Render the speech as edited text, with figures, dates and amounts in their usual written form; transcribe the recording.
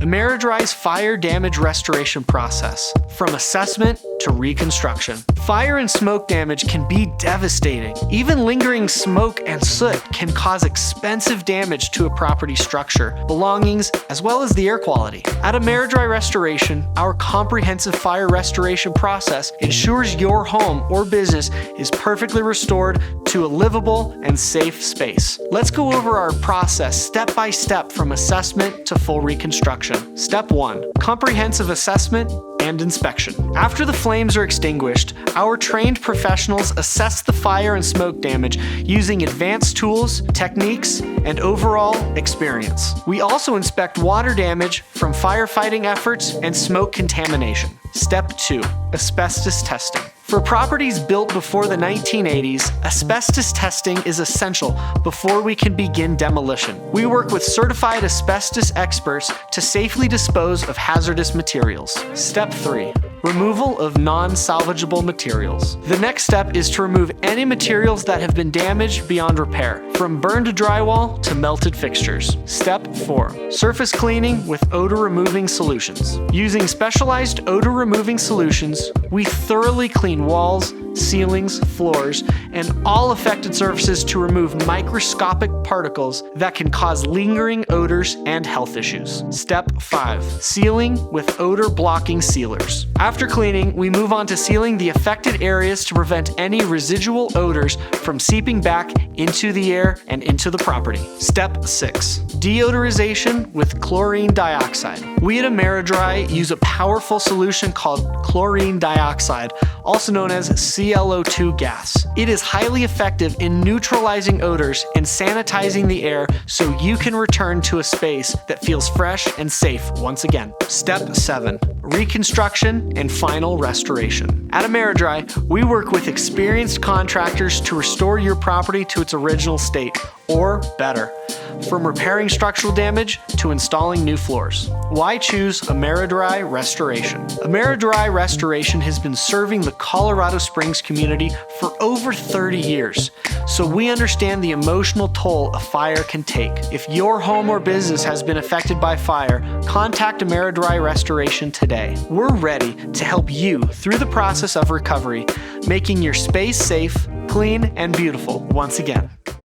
AmeriDri's fire damage restoration process, from assessment to reconstruction. Fire and smoke damage can be devastating. Even lingering smoke and soot can cause expensive damage to a property structure, belongings, as well as the air quality. At AmeriDri Restoration, our comprehensive fire restoration process ensures your home or business is perfectly restored to a livable and safe space. Let's go over our process step by step from assessment to full reconstruction. Step 1. Comprehensive assessment and inspection. After the flames are extinguished, our trained professionals assess the fire and smoke damage using advanced tools, techniques, and overall experience. We also inspect water damage from firefighting efforts and smoke contamination. Step 2. Asbestos testing. For properties built before the 1980s, asbestos testing is essential before we can begin demolition. We work with certified asbestos experts to safely dispose of hazardous materials. Step 3. Removal of non-salvageable materials. The next step is to remove any materials that have been damaged beyond repair, from burned drywall to melted fixtures. Step 4. Surface cleaning with odor-removing solutions. Using specialized odor-removing solutions, we thoroughly clean walls, ceilings, floors, and all affected surfaces to remove microscopic particles that can cause lingering odors and health issues. Step 5. Sealing with odor-blocking sealers. After cleaning, we move on to sealing the affected areas to prevent any residual odors from seeping back into the air and into the property. Step 6. Deodorization with chlorine dioxide. We at AmeriDri use a powerful solution called chlorine dioxide, also known as ClO2 gas. It is highly effective in neutralizing odors and sanitizing the air so you can return to a space that feels fresh and safe once again. Step 7. Reconstruction and final restoration. At AmeriDri, we work with experienced contractors to restore your property to its original state, or better, from repairing structural damage to installing new floors. Why choose AmeriDri Restoration? AmeriDri Restoration has been serving the Colorado Springs community for over 30 years, so we understand the emotional toll a fire can take. If your home or business has been affected by fire, contact AmeriDri Restoration today. We're ready to help you through the process of recovery, making your space safe, clean, and beautiful once again.